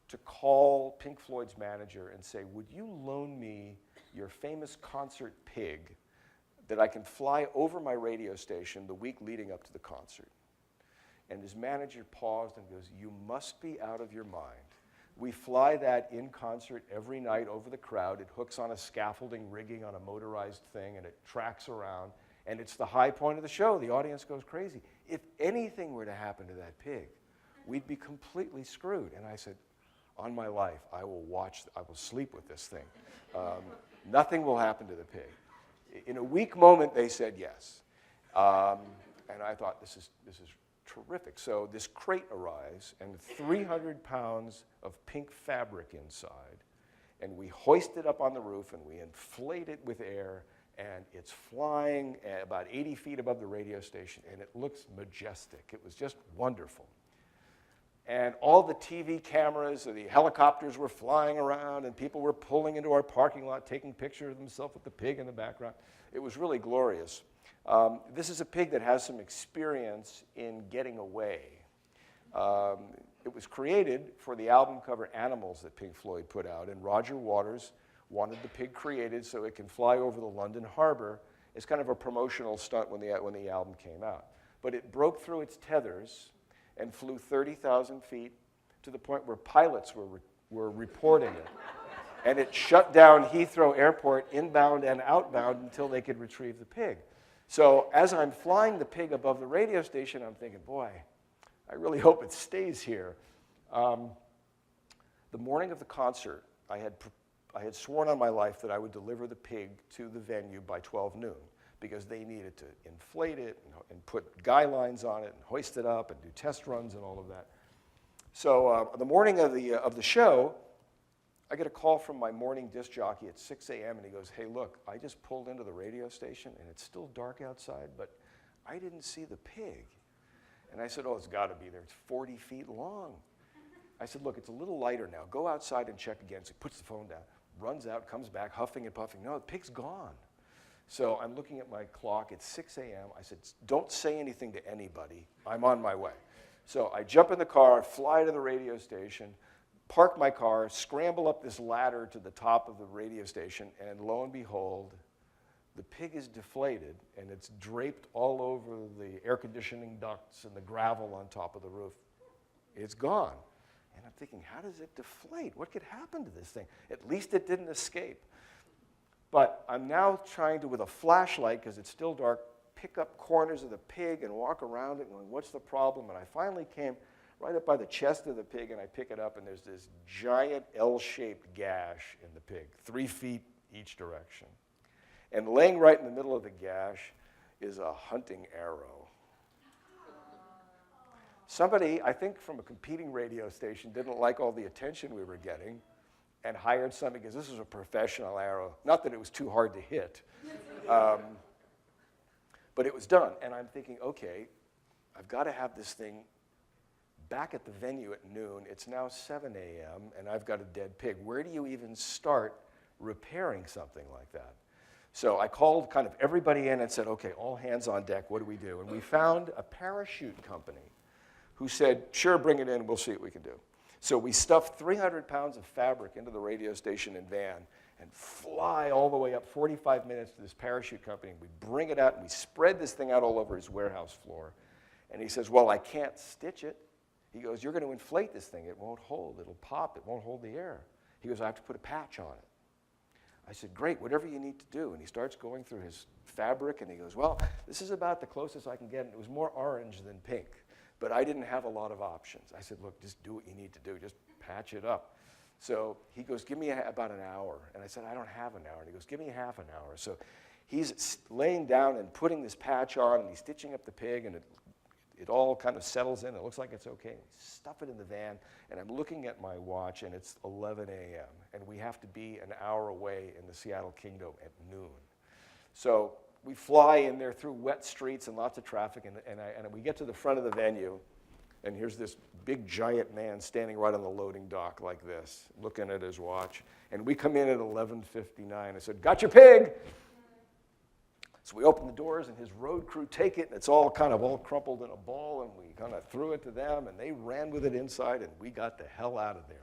to call Pink Floyd's manager and say, would you loan me your famous concert pig that I can fly over my radio station the week leading up to the concert? And his manager paused and goes, you must be out of your mind. We fly that in concert every night over the crowd. It hooks on a scaffolding rigging on a motorized thing, and it tracks around. And it's the high point of the show. The audience goes crazy. If anything were to happen to that pig, we'd be completely screwed. And I said, on my life, I will sleep with this thing. Nothing will happen to the pig. In a weak moment, they said yes. And I thought, this is terrific. So this crate arrives, and 300 pounds of pink fabric inside, and we hoist it up on the roof, and we inflate it with air, and it's flying at about 80 feet above the radio station, and it looks majestic. It was just wonderful. And all the TV cameras, the helicopters were flying around, and people were pulling into our parking lot, taking pictures of themselves with the pig in the background. It was really glorious. This is a pig that has some experience in getting away. It was created for the album cover Animals that Pink Floyd put out, and Roger Waters wanted the pig created so it can fly over the London Harbor. It's kind of a promotional stunt when the album came out. But it broke through its tethers and flew 30,000 feet to the point where pilots were reporting it. And it shut down Heathrow Airport inbound and outbound until they could retrieve the pig. So as I'm flying the pig above the radio station, I'm thinking, boy, I really hope it stays here. The morning of the concert, I had sworn on my life that I would deliver the pig to the venue by 12 noon because they needed to inflate it and put guy lines on it and hoist it up and do test runs and all of that. So the morning of the show, I get a call from my morning disc jockey at 6 a.m. and he goes, hey, look, I just pulled into the radio station and it's still dark outside, but I didn't see the pig. And I said, oh, it's got to be there. It's 40 feet long. I said, look, it's a little lighter now. Go outside and check again. So he puts the phone down, runs out, comes back, huffing and puffing. No, the pig's gone. So I'm looking at my clock. It's 6 a.m. I said, don't say anything to anybody. I'm on my way. So I jump in the car, fly to the radio station, park my car, scramble up this ladder to the top of the radio station, and lo and behold, the pig is deflated, and it's draped all over the air conditioning ducts and the gravel on top of the roof. It's gone. And I'm thinking, how does it deflate? What could happen to this thing? At least it didn't escape. But I'm now trying to, with a flashlight, because it's still dark, pick up corners of the pig and walk around it going, what's the problem? And I finally came right up by the chest of the pig, and I pick it up, and there's this giant L-shaped gash in the pig, 3 feet each direction. And laying right in the middle of the gash is a hunting arrow. Somebody, I think from a competing radio station, didn't like all the attention we were getting and hired somebody because this was a professional arrow. Not that it was too hard to hit, but it was done. And I'm thinking, okay, I've got to have this thing back at the venue at noon. It's now 7 a.m., and I've got a dead pig. Where do you even start repairing something like that? So I called kind of everybody in and said, okay, all hands on deck, what do we do? And we found a parachute company who said, sure, bring it in, we'll see what we can do. So we stuffed 300 pounds of fabric into the radio station and van and fly all the way up 45 minutes to this parachute company. We bring it out, and we spread this thing out all over his warehouse floor. And he says, well, I can't stitch it. He goes, you're going to inflate this thing. It won't hold. It'll pop. It won't hold the air. He goes, I have to put a patch on it. I said, great, whatever you need to do. And he starts going through his fabric, and he goes, well, this is about the closest I can get. And it was more orange than pink, but I didn't have a lot of options. I said, look, just do what you need to do. Just patch it up. So he goes, give me about an hour. And I said, I don't have an hour. And he goes, give me half an hour. So he's laying down and putting this patch on, and he's stitching up the pig, and it all kind of settles in. It looks like it's okay. We stuff it in the van, and I'm looking at my watch, and it's 11 a.m., and we have to be an hour away in the Seattle Kingdom at noon. So we fly in there through wet streets and lots of traffic, and we get to the front of the venue, and here's this big giant man standing right on the loading dock like this, looking at his watch. And we come in at 11:59. I said, got your pig? So we open the doors, and his road crew take it, and it's all kind of all crumpled in a ball, and we kind of threw it to them, and they ran with it inside, and we got the hell out of there.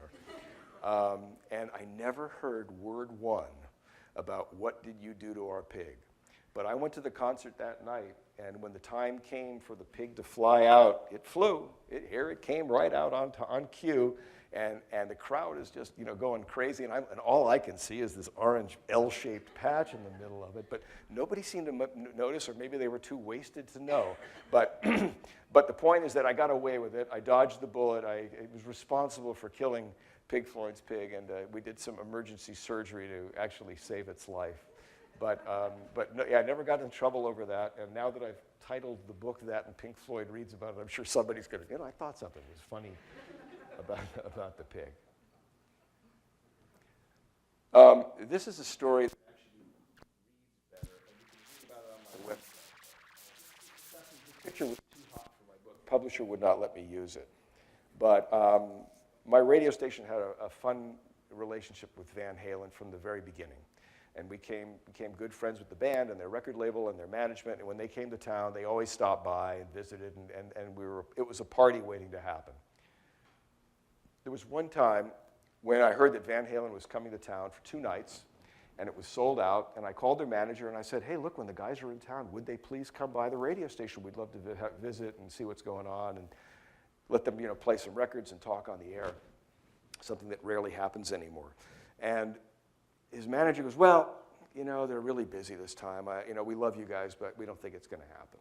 And I never heard word one about what did you do to our pig. But I went to the concert that night, and when the time came for the pig to fly out, it flew. Here it came right out on cue, and the crowd is just going crazy, and all I can see is this orange L-shaped patch in the middle of it. But nobody seemed to notice, or maybe they were too wasted to know. But but the point is that I got away with it. I dodged the bullet. I was responsible for killing Floyd's pig, and we did some emergency surgery to actually save its life. But no, yeah, I never got in trouble over that. And now that I've titled the book that, and Pink Floyd reads about it, I'm sure somebody's going to, I thought something was funny about the pig. This is a story that actually reads better, and you can read about it on my website. The picture was too hot for my book. The publisher would not let me use it. But my radio station had a fun relationship with Van Halen from the very beginning. And we became good friends with the band and their record label and their management. And when they came to town, they always stopped by and visited, and it was a party waiting to happen. There was one time when I heard that Van Halen was coming to town for 2 nights, and it was sold out, and I called their manager, and I said, hey, look, when the guys are in town, would they please come by the radio station? We'd love to visit and see what's going on, and let them play some records and talk on the air, something that rarely happens anymore. And his manager goes, well, they're really busy this time. We love you guys, but we don't think it's going to happen.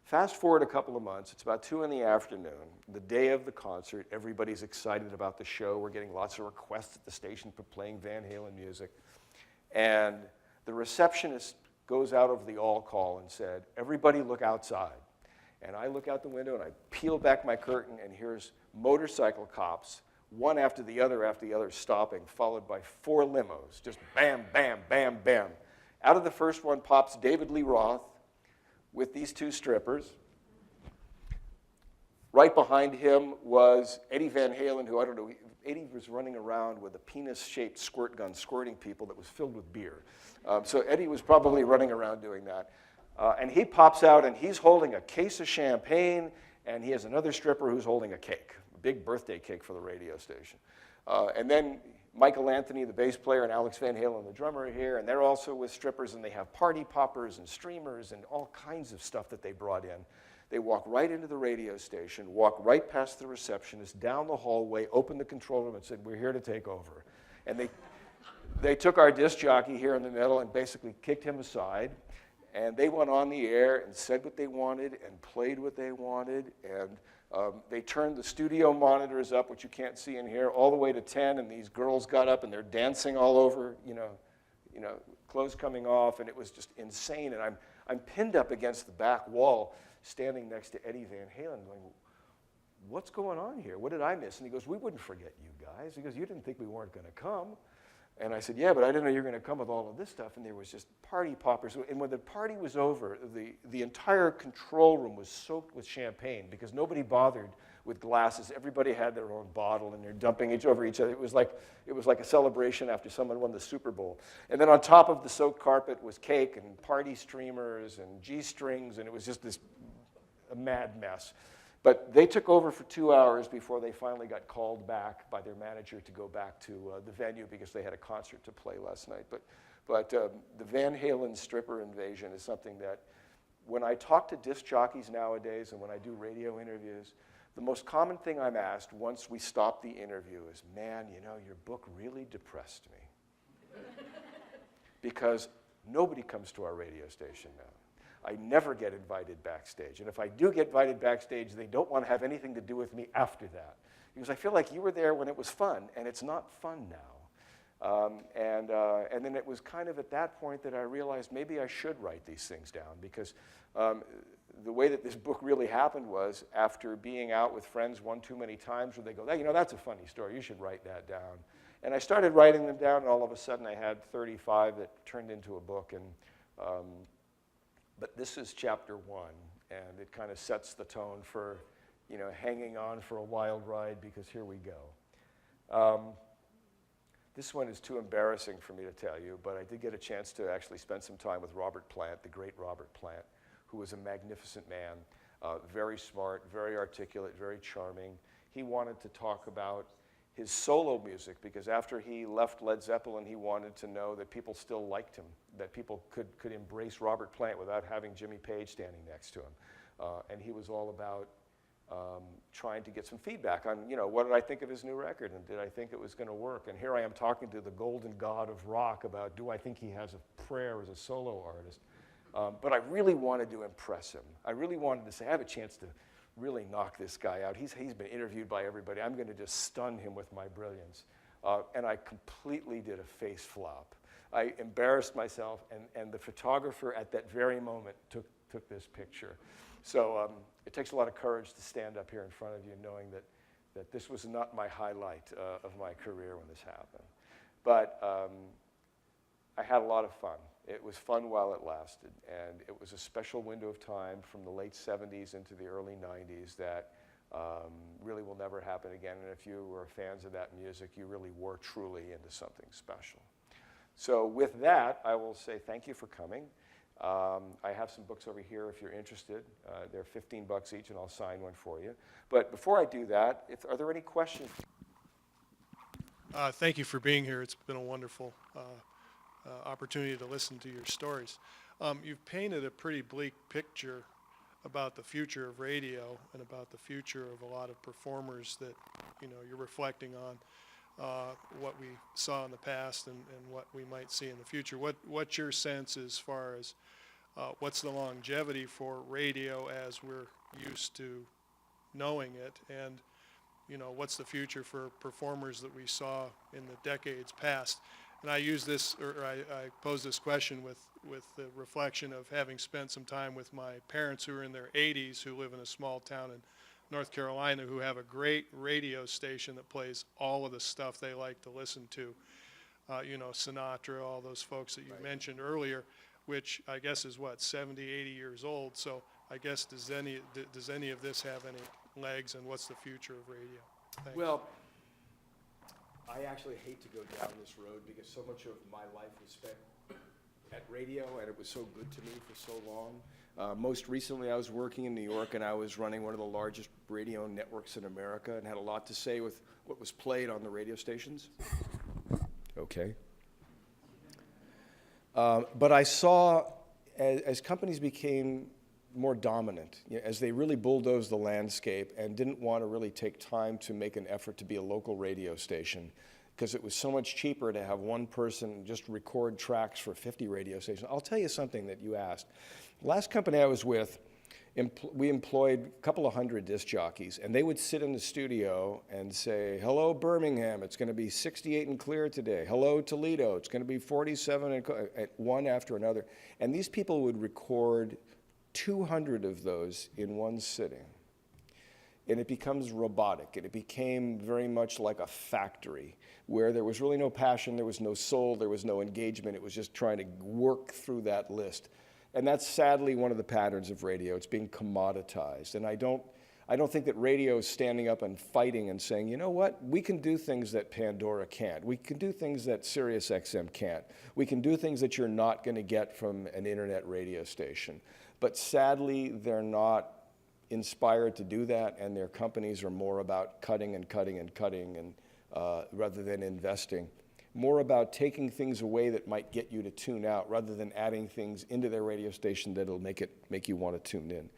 Fast forward a couple of months. It's about 2 in the afternoon, the day of the concert. Everybody's excited about the show. We're getting lots of requests at the station for playing Van Halen music. And the receptionist goes out of the all-call and said, everybody look outside. And I look out the window, and I peel back my curtain, and here's motorcycle cops, one after the other stopping, followed by 4 limos, just bam, bam, bam, bam. Out of the first one pops David Lee Roth with these 2 strippers. Right behind him was Eddie Van Halen, who, I don't know, Eddie was running around with a penis-shaped squirt gun squirting people that was filled with beer. So Eddie was probably running around doing that. And he pops out, and he's holding a case of champagne, and he has another stripper who's holding a cake. Big birthday cake for the radio station. And then Michael Anthony, the bass player, and Alex Van Halen, the drummer, are here, and they're also with strippers, and they have party poppers and streamers and all kinds of stuff that they brought in. They walk right into the radio station, walk right past the receptionist, down the hallway, opened the control room, and said, we're here to take over. And they took our disc jockey here in the middle and basically kicked him aside, and they went on the air and said what they wanted and played what they wanted, and they turned the studio monitors up, which you can't see in here, all the way to 10, and these girls got up and they're dancing all over, clothes coming off, and it was just insane. And I'm pinned up against the back wall, standing next to Eddie Van Halen, going, what's going on here? What did I miss? And he goes, we wouldn't forget you guys. He goes, you didn't think we weren't going to come. And I said, yeah, but I didn't know you were going to come with all of this stuff. And there was just party poppers. And when the party was over, the entire control room was soaked with champagne because nobody bothered with glasses. Everybody had their own bottle, and they're dumping over each other. It was like a celebration after someone won the Super Bowl. And then on top of the soaked carpet was cake and party streamers and G-strings, and it was just a mad mess. But they took over for 2 hours before they finally got called back by their manager to go back to the venue because they had a concert to play last night. But the Van Halen stripper invasion is something that when I talk to disc jockeys nowadays and when I do radio interviews, The most common thing I'm asked once we stop the interview is, man, you know, your book really depressed me. Because nobody comes to our radio station now. I never get invited backstage. And if I do get invited backstage, they don't want to have anything to do with me after that. Because I feel like you were there when it was fun, and it's not fun now. And then it was kind of at that point that I realized maybe I should write these things down, because the way that this book really happened was after being out with friends one too many times where they go, hey, you know, that's a funny story, you should write that down. And I started writing them down, and all of a sudden I had 35 that turned into a book. But this is chapter 1, and it kind of sets the tone for, you know, hanging on for a wild ride, because here we go. This one is too embarrassing for me to tell you, but I did get a chance to actually spend some time with Robert Plant, the great Robert Plant, who was a magnificent man, very smart, very articulate, very charming. He wanted to talk about his solo music, because after he left Led Zeppelin, he wanted to know that people still liked him, that people could embrace Robert Plant without having Jimmy Page standing next to him. And he was all about trying to get some feedback on, you know, what did I think of his new record, and did I think it was going to work? And here I am talking to the golden god of rock about, do I think he has a prayer as a solo artist? But I really wanted to impress him. I really wanted to say, I have a chance to really knock this guy out. He's been interviewed by everybody. I'm going to just stun him with my brilliance. And I completely did a face flop. I embarrassed myself, and the photographer at that very moment took this picture. So it takes a lot of courage to stand up here in front of you knowing that this was not my highlight of my career when this happened. But I had a lot of fun. It was fun while it lasted, and it was a special window of time from the late 70s into the early 90s that really will never happen again. And if you were fans of that music, you really were truly into something special. So with that, I will say thank you for coming. I have some books over here if you're interested. They're $15 each, and I'll sign one for you. But before I do that, are there any questions? Thank you for being here. It's been a wonderful opportunity to listen to your stories. You've painted a pretty bleak picture about the future of radio and about the future of a lot of performers that, you know, you're reflecting on what we saw in the past and what we might see in the future. What's your sense as far as what's the longevity for radio as we're used to knowing it, and, you know, what's the future for performers that we saw in the decades past? And I use this, or I pose this question with the reflection of having spent some time with my parents who are in their 80s, who live in a small town in North Carolina, who have a great radio station that plays all of the stuff they like to listen to. You know, Sinatra, all those folks that you mentioned earlier, which I guess is what, 70, 80 years old. So I guess does any of this have any legs, and what's the future of radio? Thanks. Well, I actually hate to go down this road because so much of my life was spent at radio, and it was so good to me for so long. Most recently, I was working in New York, and I was running one of the largest radio networks in America, and had a lot to say with what was played on the radio stations. Okay. But I saw, as companies became more dominant, you know, as they really bulldozed the landscape and didn't want to really take time to make an effort to be a local radio station, because it was so much cheaper to have one person just record tracks for 50 radio stations. I'll tell you something that you asked. The last company I was with, we employed a couple of hundred disc jockeys, and they would sit in the studio and say, hello, Birmingham, it's going to be 68 and clear today. Hello, Toledo, it's going to be 47 and one after another. And these people would record 200 of those in one sitting. And it becomes robotic, and it became very much like a factory where there was really no passion, there was no soul, there was no engagement. It was just trying to work through that list. And that's sadly one of the patterns of radio. It's being commoditized. And I don't think that radio is standing up and fighting and saying, you know what, we can do things that Pandora can't. We can do things that Sirius XM can't. We can do things that you're not going to get from an internet radio station. But sadly, they're not inspired to do that, and their companies are more about cutting and cutting and cutting, and rather than investing. More about taking things away that might get you to tune out, rather than adding things into their radio station that'll make you want to tune in.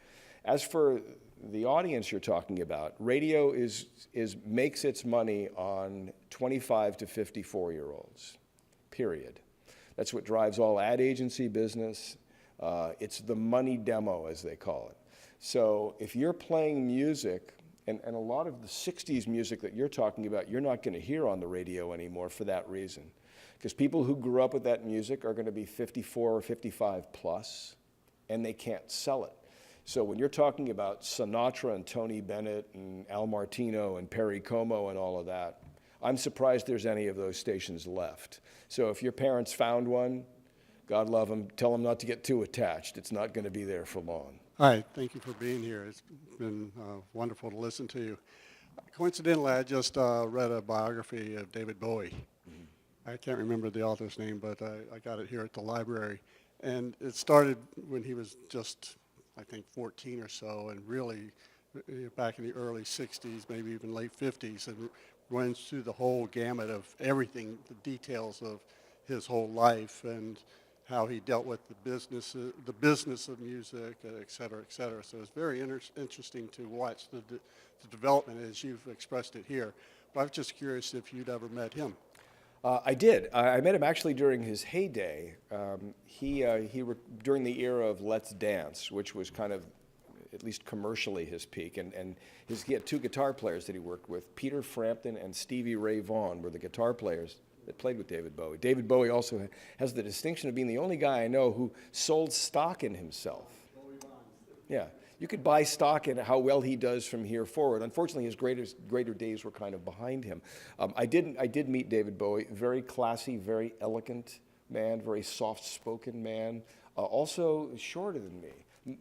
As for the audience you're talking about, radio makes its money on 25 to 54-year-olds, period. That's what drives all ad agency business. It's the money demo, as they call it. So if you're playing music, and a lot of the 60s music that you're talking about, you're not going to hear on the radio anymore for that reason. Because people who grew up with that music are going to be 54 or 55 plus, and they can't sell it. So when you're talking about Sinatra and Tony Bennett and Al Martino and Perry Como and all of that, I'm surprised there's any of those stations left. So if your parents found one, God love them, tell them not to get too attached. It's not going to be there for long. Hi, thank you for being here. It's been wonderful to listen to you. Coincidentally, I just read a biography of David Bowie. I can't remember the author's name, but I got it here at the library. And it started when he was just, I think, 14 or so, and really back in the early 60s, maybe even late 50s, and runs through the whole gamut of everything, the details of his whole life and how he dealt with the business of music, et cetera, et cetera. So it's very interesting to watch the development as you've expressed it here. But I was just curious if you'd ever met him. I did. I met him actually during his heyday. During the era of Let's Dance, which was kind of, at least commercially, his peak. And he had two guitar players that he worked with. Peter Frampton and Stevie Ray Vaughan were the guitar players that played with David Bowie. David Bowie also has the distinction of being the only guy I know who sold stock in himself. Yeah. You could buy stock in how well he does from here forward. Unfortunately, his greater days were kind of behind him. I did meet David Bowie. Very classy, very elegant man, very soft-spoken man. Also shorter than me.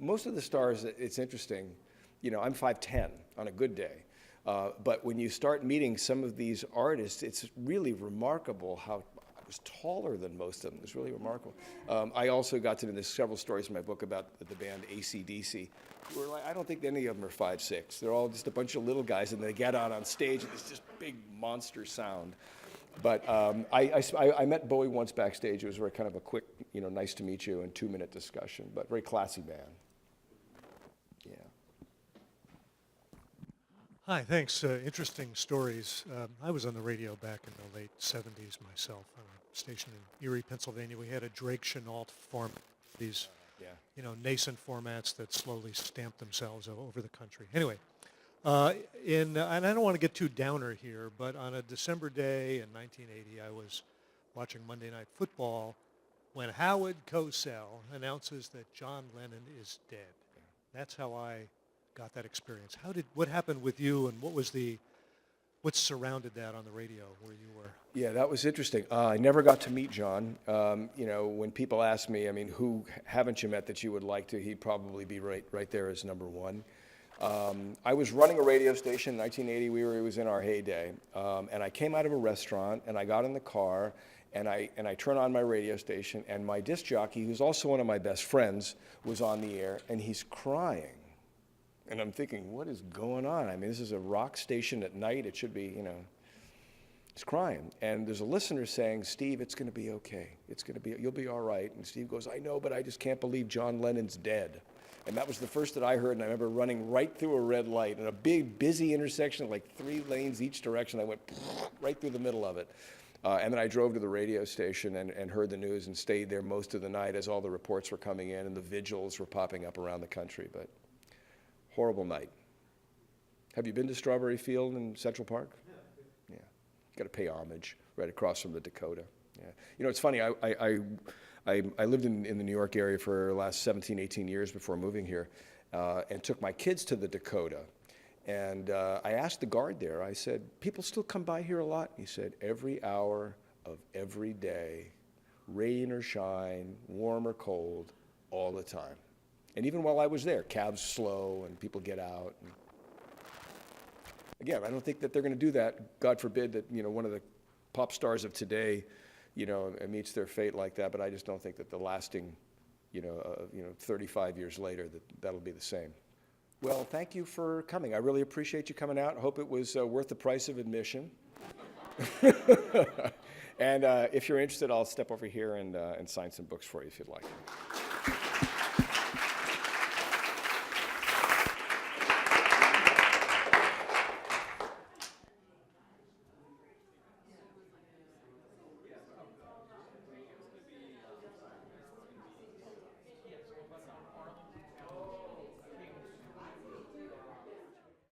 Most of the stars, it's interesting. You know, I'm 5'10" on a good day. But when you start meeting some of these artists, it's really remarkable how I was taller than most of them. It's really remarkable. I also got to know, there's several stories in my book about the band AC/DC. I don't think any of them are 5'6". They're all just a bunch of little guys, and they get out on stage, and it's just big monster sound. But I met Bowie once backstage. It was very kind of a quick, nice to meet you, and 2-minute discussion, but very classy man. Yeah. Hi, thanks. Interesting stories. I was on the radio back in the late 70s myself on a station in Erie, Pennsylvania. We had a Drake Chenault format, these nascent formats that slowly stamped themselves over the country. Anyway, and I don't want to get too downer here, but on a December day in 1980, I was watching Monday Night Football when Howard Cosell announces that John Lennon is dead. That's how I got that experience. What happened with you, and what surrounded that on the radio where you were? Yeah, that was interesting. I never got to meet John. When people ask me, who haven't you met that you would like to, he'd probably be right there as number one. I was running a radio station in 1980. It was in our heyday. And I came out of a restaurant, and I got in the car, and I turned on my radio station, and my disc jockey, who's also one of my best friends, was on the air, and he's crying. And I'm thinking, what is going on? This is a rock station at night. It should be, he's crying. And there's a listener saying, Steve, it's going to be okay. You'll be all right. And Steve goes, I know, but I just can't believe John Lennon's dead. And that was the first that I heard, and I remember running right through a red light in a big, busy intersection, like 3 lanes each direction. I went right through the middle of it. And then I drove to the radio station and heard the news and stayed there most of the night as all the reports were coming in and the vigils were popping up around the country. But horrible night. Have you been to Strawberry Field in Central Park? Yeah. Got to pay homage right across from the Dakota. Yeah. It's funny. I lived in the New York area for the last 17, 18 years before moving here, and took my kids to the Dakota. And I asked the guard there, I said, people still come by here a lot? He said, every hour of every day, rain or shine, warm or cold, all the time. And even while I was there, cabs slow and people get out. And again, I don't think that they're going to do that. God forbid that one of the pop stars of today, meets their fate like that. But I just don't think that the lasting, 35 years later, that'll be the same. Well, thank you for coming. I really appreciate you coming out. I hope it was worth the price of admission. And if you're interested, I'll step over here and sign some books for you if you'd like.